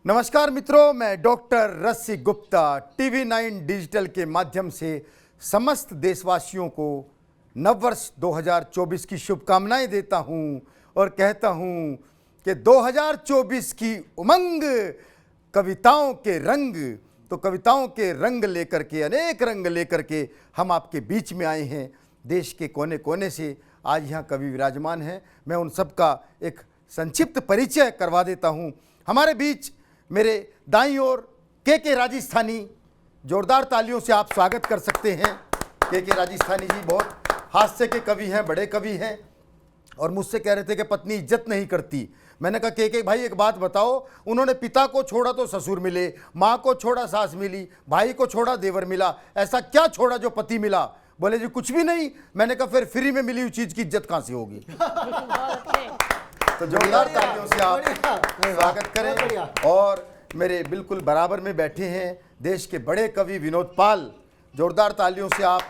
नमस्कार मित्रों, मैं डॉक्टर रसिक गुप्ता TV9 डिजिटल के माध्यम से समस्त देशवासियों को नववर्ष 2024 की शुभकामनाएं देता हूं और कहता हूं कि 2024 की उमंग, कविताओं के रंग, तो कविताओं के रंग लेकर के, अनेक रंग लेकर के हम आपके बीच में आए हैं। देश के कोने कोने से आज यहाँ कवि विराजमान हैं। मैं उन सब का एक संक्षिप्त परिचय करवा देता हूँ। हमारे बीच मेरे दाईं ओर के राजस्थानी, जोरदार तालियों से आप स्वागत कर सकते हैं। के राजस्थानी जी बहुत हास्य के कवि हैं, बड़े कवि हैं और मुझसे कह रहे थे कि पत्नी इज्जत नहीं करती। मैंने कहा के भाई एक बात बताओ, उन्होंने पिता को छोड़ा तो ससुर मिले, माँ को छोड़ा सास मिली, भाई को छोड़ा देवर मिला, ऐसा क्या छोड़ा जो पति मिला? बोले जी कुछ भी नहीं। मैंने कहा फिर फ्री में मिली हुई चीज की इज्जत कहाँ से होगी? तो जोरदार तालियों से आप स्वागत करें। और मेरे बिल्कुल बराबर में बैठे हैं देश के बड़े कवि विनोद पाल, जोरदार तालियों से आप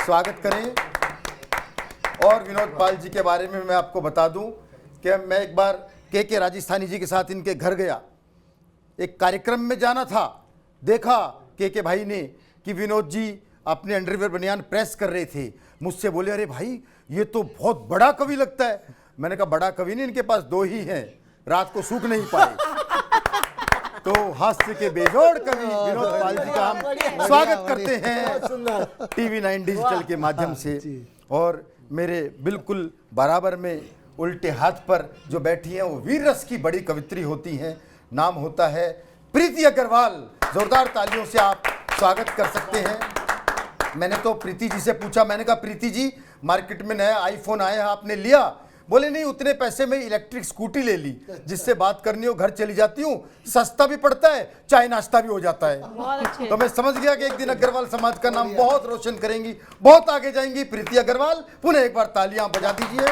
स्वागत करें। और विनोद पाल जी के बारे में मैं आपको बता दूं कि मैं एक बार के राजस्थानी जी के साथ इनके घर गया, एक कार्यक्रम में जाना था। देखा के भाई ने कि विनोद जी अपने अंडरवियर बनियान प्रेस कर रहे थे। मुझसे बोले अरे भाई ये तो बहुत बड़ा कवि लगता है। मैंने कहा बड़ा कवि नहीं, इनके पास दो ही हैं, रात को सूख नहीं पाए। तो हास्य के बेजोड़ कवि विनोद पाल जी का हम स्वागत करते हैं TV9 डिजिटल के माध्यम से। और मेरे बिल्कुल बराबर में उल्टे हाथ पर जो बैठी हैं वो वीर रस की बड़ी कवित्री होती हैं। नाम होता है प्रीति अग्रवाल। जोरदार तालियों से आप स्वागत कर सकते हैं। मैंने तो प्रीति जी से पूछा, मैंने कहा प्रीति जी मार्केट में नया आईफोन आया है, आपने लिया? बोले नहीं, उतने पैसे में इलेक्ट्रिक स्कूटी ले ली, जिससे बात करनी हो घर चली जाती हूँ, सस्ता भी पड़ता है, चाय नाश्ता भी हो जाता है। तो मैं समझ गया कि एक दिन अग्रवाल समाज का नाम बहुत रोशन करेंगी, बहुत आगे जाएंगी प्रीति अग्रवाल। पुनः एक बार तालियां बजा दीजिए।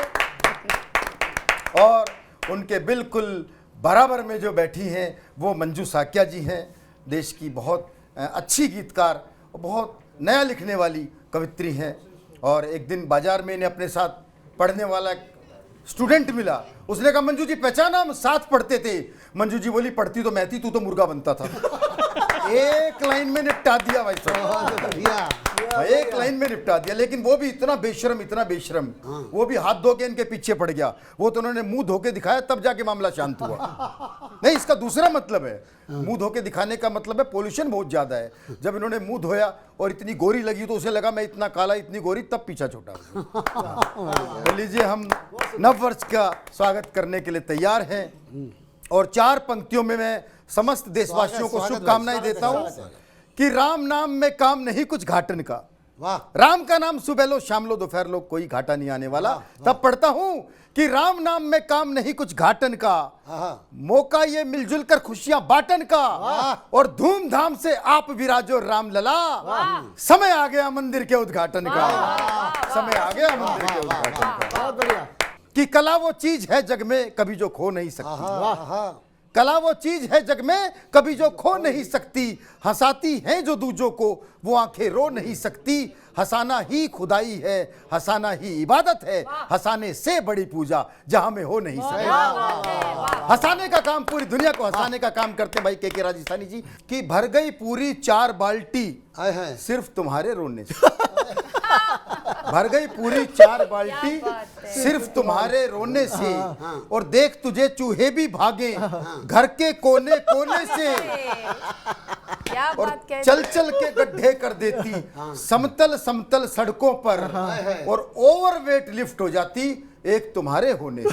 और उनके बिल्कुल बराबर में जो बैठी हैं वो मंजू साकिया जी हैं, देश की बहुत अच्छी गीतकार, बहुत नया लिखने वाली कवित्री हैं। और एक दिन बाजार में इन्हें अपने साथ पढ़ने वाला स्टूडेंट मिला। उसने कहा मंजू जी पहचाना, हम साथ पढ़ते थे। मंजू जी बोली पढ़ती तो मैं थी, तू तो मुर्गा बनता था। एक लाइन में निपटा दिया भाई साहब, एक लाइन में निपटा दिया। लेकिन वो भी इतना बेशरम, इतना बेशरम, वो भी हाथ धो के इनके पीछे पड़ गया। वो तो उन्होंने मुंह धो के दिखाया, तब जाके मामला शांत हुआ। नहीं, इसका दूसरा मतलब है, मुंह धो के दिखाने का मतलब है पोल्यूशन बहुत ज्यादा है। जब इन्होंने मुंह धोया और इतनी गोरी लगी तो उसे लगा मैं इतना काला, इतनी गोरी, तब पीछा छोटा। तो लीजिए, हम नववर्ष का स्वागत करने के लिए तैयार हैं। और चार पंक्तियों में मैं समस्त देशवासियों को शुभकामनाएं देता हूं कि राम नाम में काम नहीं कुछ घाटन का। राम का नाम सुबह लो शाम लो दोपहर लो, कोई घाटा नहीं आने वाला। तब पढ़ता हूं कि राम नाम में काम नहीं कुछ घाटन का, मौका ये मिलजुल कर खुशियां बांटन का, और धूमधाम से आप विराजो राम लला, समय आ गया मंदिर के उद्घाटन का। समय आ गया मंदिर के उद्घाटन का। कि कला वो चीज है जग में कभी जो खो नहीं सकती। कला वो चीज है जग में कभी जो खो नहीं सकती। हंसाती हैं जो दूजों को वो आंखें रो नहीं सकती। हंसाना ही खुदाई है, हंसाना ही इबादत है, हंसाने से बड़ी पूजा जहां में हो नहीं सकती। हंसाने का काम, पूरी दुनिया को हंसाने का काम करते भाई के राजस्थानी जी। कि भर गई पूरी 4 बाल्टी सिर्फ तुम्हारे रोने से। भर गई पूरी 4 बाल्टी सिर्फ तुम्हारे रोने से, और देख तुझे चूहे भी भागे घर के कोने कोने से, और चल चल के गड्ढे कर देती समतल समतल सड़कों पर, और ओवरवेट लिफ्ट हो जाती एक तुम्हारे होने से।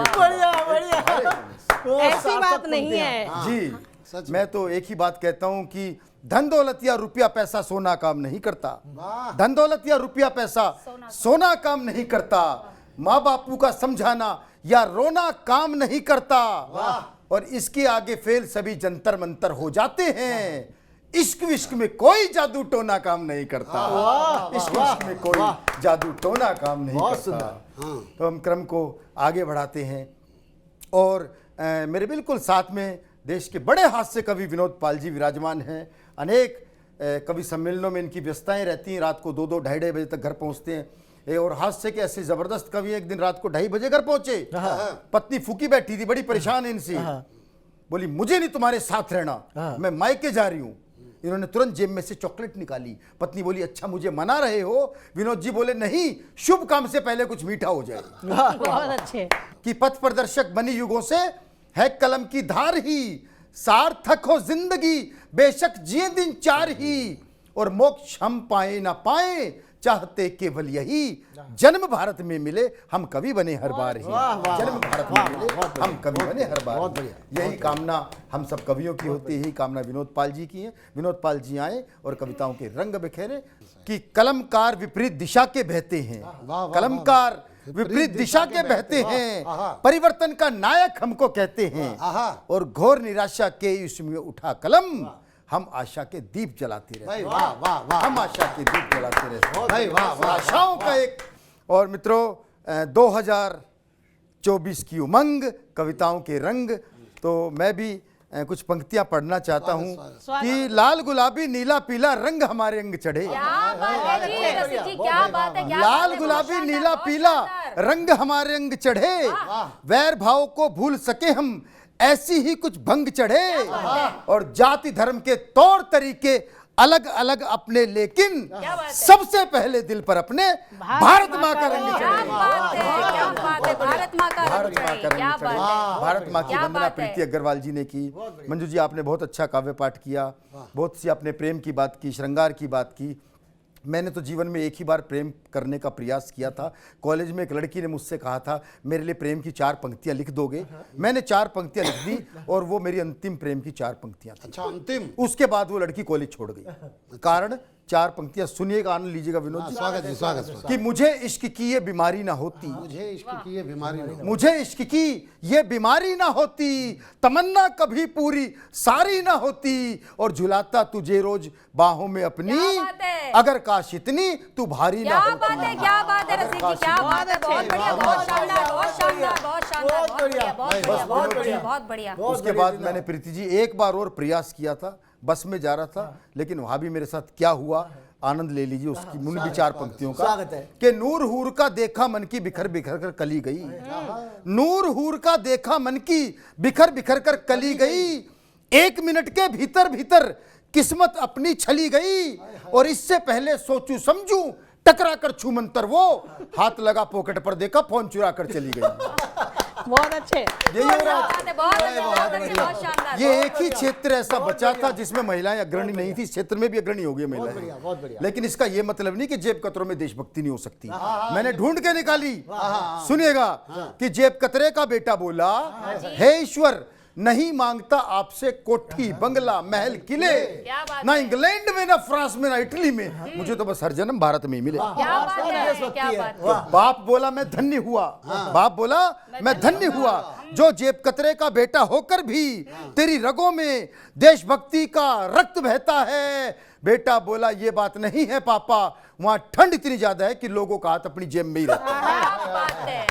बढ़िया बढ़िया, ऐसी बात नहीं है जी। मैं तो एक ही बात कहता हूं कि धन दौलत या रुपया पैसा सोना काम नहीं करता। धन दौलत या रुपया पैसा सोना काम नहीं करता। माँ बापू का समझाना या रोना काम नहीं करता। और इसके आगे फेल सभी जंतर मंतर हो जाते हैं। इश्क विश्क में कोई जादू टोना काम नहीं करता। इश्क विश्क में कोई जादू टोना काम नहीं करता। तो हम क्रम को आगे बढ़ाते हैं। और मेरे बिल्कुल साथ में देश के बड़े हास्य कवि विनोद पाल जी विराजमान हैं। अनेक कवि सम्मेलनों में इनकी व्यस्तताएं रहती हैं। रात को 2-2, 2:30 बजे तक घर पहुंचते हैं। और हास्य के ऐसे जबरदस्त कवि एक दिन रात को 2:30 बजे घर पहुंचे। पत्नी फूकी बैठी थी, बड़ी परेशान है इनसे। बोली मुझे नहीं तुम्हारे साथ रहना, मैं मायके जा रही हूं। इन्होंने तुरंत जेब में से चॉकलेट निकाली। पत्नी बोली अच्छा मुझे मना रहे हो? विनोद जी बोले नहीं, शुभ काम से पहले कुछ मीठा हो जाए। बहुत अच्छे। कि पथ प्रदर्शक बनी युगों से है कलम की धार ही, सार्थक हो जिंदगी बेशक जिए दिन चार ही, और मोक्ष हम पाए ना पाए चाहते केवल यही, जन्म भारत में मिले हम कवि बने हर बार ही। जन्म भारत में मिले हम कवि बने हर बार। यही कामना हम सब कवियों की होती है, यही कामना विनोद पाल जी की है। विनोद पाल जी आए और कविताओं के रंग बिखेरे। कि कलमकार विपरीत दिशा के बहते हैं, कलमकार विपरीत दिशा के बहते हैं, परिवर्तन का नायक हमको कहते हैं, और घोर निराशा के इसमें उठा कलम, हम आशा के दीप जलाते रहते हैं। हम आशा के दीप जलाते रहते हैं। आशाओं का एक। और मित्रों 2024 की उमंग, कविताओं के रंग। तो मैं भी कुछ पंक्तियां पढ़ना चाहता हूं कि लाल गुलाबी नीला पीला रंग हमारे अंग चढ़े। लाल गुलाबी नीला पीला रंग हमारे अंग चढ़े, वैर भाव को भूल सके हम ऐसी ही कुछ भंग चढ़े, और जाति धर्म के तौर तरीके अलग अलग अपने, लेकिन सबसे पहले दिल पर अपने भारत माँ का रंग चढ़े। भारत माँ का रंग चढ़े। भारत माँ की वंदना प्रीति अग्रवाल जी ने की। मंजू जी आपने बहुत अच्छा काव्य पाठ किया, बहुत सी आपने प्रेम की बात की, श्रृंगार की बात की। मैंने तो जीवन में एक ही बार प्रेम करने का प्रयास किया था। कॉलेज में एक लड़की ने मुझसे कहा था मेरे लिए प्रेम की 4 पंक्तियां लिख दोगे? मैंने 4 पंक्तियां लिख दी और वो मेरी अंतिम प्रेम की 4 पंक्तियां थी। अच्छा, अंतिम। उसके बाद वो लड़की कॉलेज छोड़ गई। कारण 4 पंक्तियां सुनिएगा, आनंद लीजिएगा विनोद जी। स्वागत जी, स्वागत। कि मुझे इश्क की ये बीमारी ना होती, मुझे इश्क की ये बीमारी ना, मुझे इश्क की ये बीमारी ना होती, तमन्ना कभी पूरी सारी ना होती, और झुलाता तुझे रोज बाहों में अपनी, अगर काश इतनी तू भारी ना होती। क्या बात है रसिक जी, क्या बात है। बहुत बढ़िया, बहुत शानदार, बहुत शानदार, बहुत शानदार, बहुत बढ़िया, बहुत बढ़िया, बहुत बढ़िया। उसके बाद मैंने प्रीति जी एक बार और प्रयास किया था, बस में जा रहा था, लेकिन वहां भी मेरे साथ क्या हुआ आनंद ले लीजिए उसकी मुन की 4 पंक्तियों का। कि नूर हूर का देखा मन की बिखर बिखर कर कली गई, नूर हूर का देखा मन की बिखर बिखर कर कली गई, 1 मिनट के भीतर भीतर किस्मत अपनी छली गई, और इससे पहले सोचूं समझूं टकरा कर छू मंतर वो, हाथ लगा पॉकेट पर देखा फोन चुरा कर चली गई। बहुत अच्छे। यही हो रहा है। बहुत शानदार। ये एक ही क्षेत्र ऐसा बचा था जिसमें महिलाएं अग्रणी नहीं थी। इस क्षेत्र में भी अग्रणी हो गई महिलाएं, लेकिन इसका ये मतलब नहीं कि जेब कतरों में देशभक्ति नहीं हो सकती। मैंने ढूंढ के निकाली, सुनिएगा। कि जेब कतरे का बेटा बोला हे ईश्वर नहीं मांगता आपसे कोठी बंगला महल किले, ना इंग्लैंड में ना फ्रांस में ना इटली में, मुझे तो बस हर जन्म भारत में ही मिले। क्या बात है, क्या बात है। तो बाप बोला मैं धन्य हुआ, बाप बोला मैं धन्य हुआ, जो जेब कतरे का बेटा होकर भी तेरी रगों में देशभक्ति का रक्त बहता है। बेटा बोला ये बात नहीं है पापा, वहां ठंड इतनी ज्यादा है कि लोगों का हाथ अपनी जेब में ही रहता है।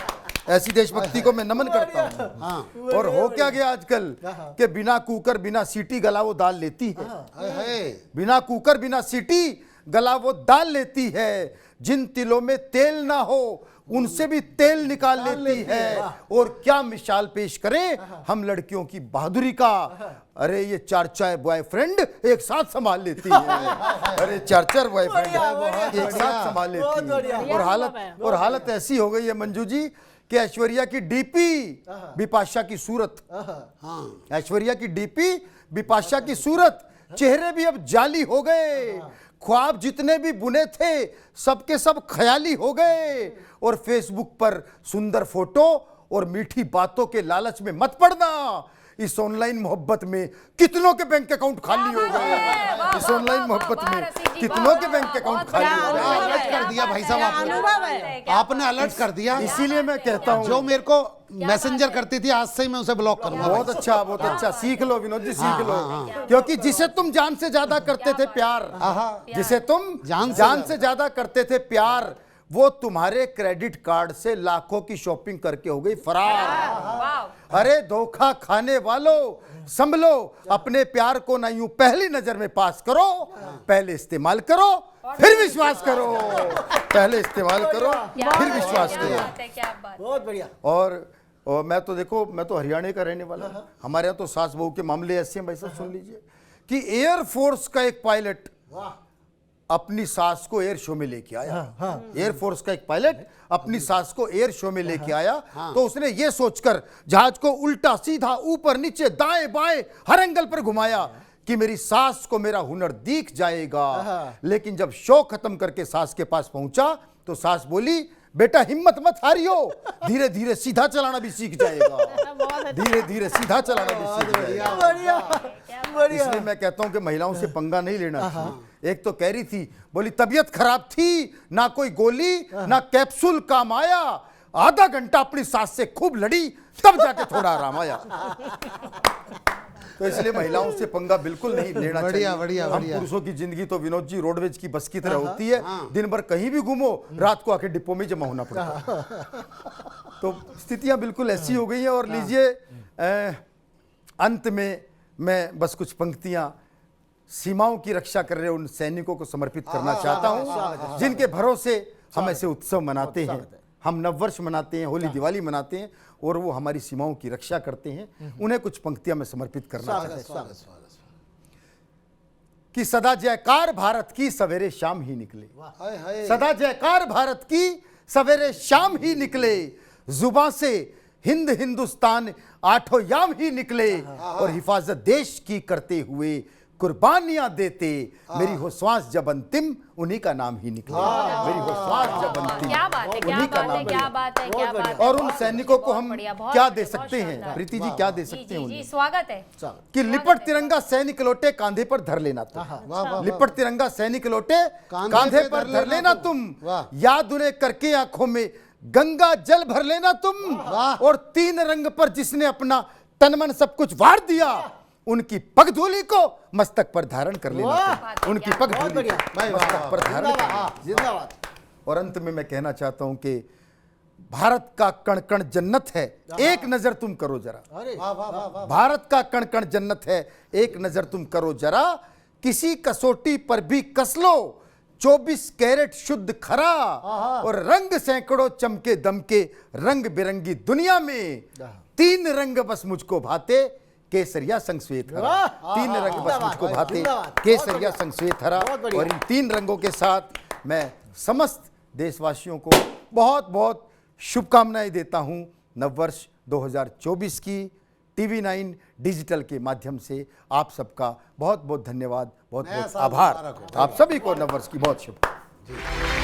ऐसी देशभक्ति को मैं नमन करता हूँ। और हो क्या गया आजकल कि बिना कुकर बिना सीटी गला वो दाल लेती है, बिना कुकर बिना सीटी गला वो दाल लेती है, जिन तिलों में तेल ना हो उनसे भी तेल निकाल लेती है। और क्या मिसाल पेश करें हम लड़कियों की बहादुरी का। अरे ये 4 बॉयफ्रेंड एक साथ संभाल लेती है, अरे 4 बॉयफ्रेंड एक साथ संभाल लेती है। और हालत ऐसी हो गई है मंजू जी कि ऐश्वर्या की डीपी बिपाशा की सूरत, ऐश्वर्या की डीपी बिपाशा की सूरत, चेहरे भी अब जाली हो गए, ख्वाब जितने भी बुने थे सबके सब ख्याली हो गए। और फेसबुक पर सुंदर फोटो और मीठी बातों के लालच में मत पड़ना, इस ऑनलाइन मोहब्बत में कितनों के बैंक अकाउंट खाली हो गए। इस ऑनलाइन मोहब्बत में कितनों के बैंक अकाउंट खाली हो गए। अलर्ट कर दिया भाई साहब आपने अलर्ट कर दिया। इसीलिए मैं कहता हूँ जो मेरे को मैसेंजर करती थी आज से ही मैं उसे ब्लॉक करूंगा। बहुत अच्छा, बहुत अच्छा। सीख लो विनोद जी, सीख लो। क्योंकि जिसे तुम जान से ज्यादा करते थे प्यार, जिसे तुम जान से ज्यादा करते थे प्यार, वो तुम्हारे क्रेडिट कार्ड से लाखों की शॉपिंग करके हो गई फरार। अरे धोखा खाने वालों संभलो, अपने प्यार को ना यूं पहली नजर में पास करो, पहले इस्तेमाल करो फिर विश्वास करो, पहले इस्तेमाल करो फिर विश्वास करो। क्या बात। बहुत बढ़िया। और और मैं तो देखो, मैं तो हरियाणा का रहने वाला हूं। हमारे यहाँ तो सास बहू के मामले ऐसे हैं भाई साहब, सुन लीजिए कि एयरफोर्स का एक पायलट अपनी सास को एयर शो में लेके आया। एयरफोर्स का एक पायलट अपनी सास को एयर शो में लेके आया, तो उसने ये सोचकर जहाज को उल्टा सीधा ऊपर नीचे दाएं बाएं हर एंगल पर घुमाया कि मेरी सास को मेरा हुनर दिख जाएगा। लेकिन जब शो खत्म करके सास के पास पहुंचा तो सास बोली, बेटा हिम्मत मत हारियो, धीरे धीरे सीधा चलाना भी सीख जाएगा, धीरे धीरे सीधा चलाना भी सीख जाएगा। इसलिए मैं कहता हूं कि महिलाओं से पंगा नहीं लेना चाहिए। एक तो कह रही थी, बोली तबीयत खराब थी, ना कोई गोली ना कैप्सूल काम आया, आधा घंटा अपनी सास से खूब लड़ी, तब जाके थोड़ा आराम आया। तो इसलिए महिलाओं से पंगा बिल्कुल नहीं लेना चाहिए। बढ़िया, हम पुरुषों की जिंदगी तो विनोद जी रोडवेज की बस की तरह होती है, दिन भर कहीं भी घूमो, रात को आके डिपो में जमा होना पड़ता है। तो स्थितियां बिल्कुल ऐसी हो गई हैं। और लीजिए अंत में मैं बस कुछ पंक्तियां सीमाओं की रक्षा कर रहे उन सैनिकों को समर्पित करना चाहता हूं, जिनके भरोसे हम ऐसे उत्सव मनाते हैं, हम नववर्ष मनाते हैं, होली दिवाली मनाते हैं, और वो हमारी सीमाओं की रक्षा करते हैं। उन्हें कुछ पंक्तियां मैं समर्पित करना चाहता हूं कि सदा जयकार भारत की सवेरे शाम ही निकले, सदा जयकार भारत की सवेरे शाम ही निकले, जुबां से हिंद हिंदुस्तान आठों याम ही निकले, और हिफाजत देश की करते हुए कुर्बानियां देते, मेरी हो श्वास जब अंतिम उन्हीं का नाम ही निकले, मेरी हो श्वास जब अंतिम क्या बात है, क्या बात है, क्या बात है, क्या बात है। और उन सैनिकों को हम क्या दे सकते हैं प्रीति जी, क्या दे सकते हैं जी उन्हें? स्वागत है। कि लिपट तिरंगा सैनिक लौटे कांधे पर धर लेना तुम, लिपट तिरंगा सैनिक लौटे कांधे पर धर लेना तुम, याद उन्हें करके आंखों में गंगा जल भर लेना तुम, और तीन रंग पर जिसने अपना तन मन सब कुछ वार दिया, उनकी पगधूली को मस्तक पर धारण कर लेना, उनकी पगधूली मस्तक पर धारण कर लेना। जिंदाबाद। और अंत में मैं कहना चाहता हूं कि भारत का कण कण जन्नत है, एक नजर तुम करो जरा, भारत का कण कण जन्नत है, एक नजर तुम करो जरा, किसी कसौटी पर भी कस लो 24 कैरेट शुद्ध खरा, और रंग सैकड़ों चमके दमके रंग बिरंगी दुनिया में, तीन रंग बस मुझको भाते, केसरिया संग श्वेत हरा, तीन रंग बस मुझको भाते, केसरिया संग श्वेत हरा। और इन तीन रंगों के साथ मैं समस्त देशवासियों को बहुत बहुत शुभकामनाएं देता हूं नववर्ष 2024 की। TV9 डिजिटल के माध्यम से आप सबका बहुत बहुत धन्यवाद, बहुत बहुत आभार। आप सभी को नववर्ष की बहुत शुभकामनाएं।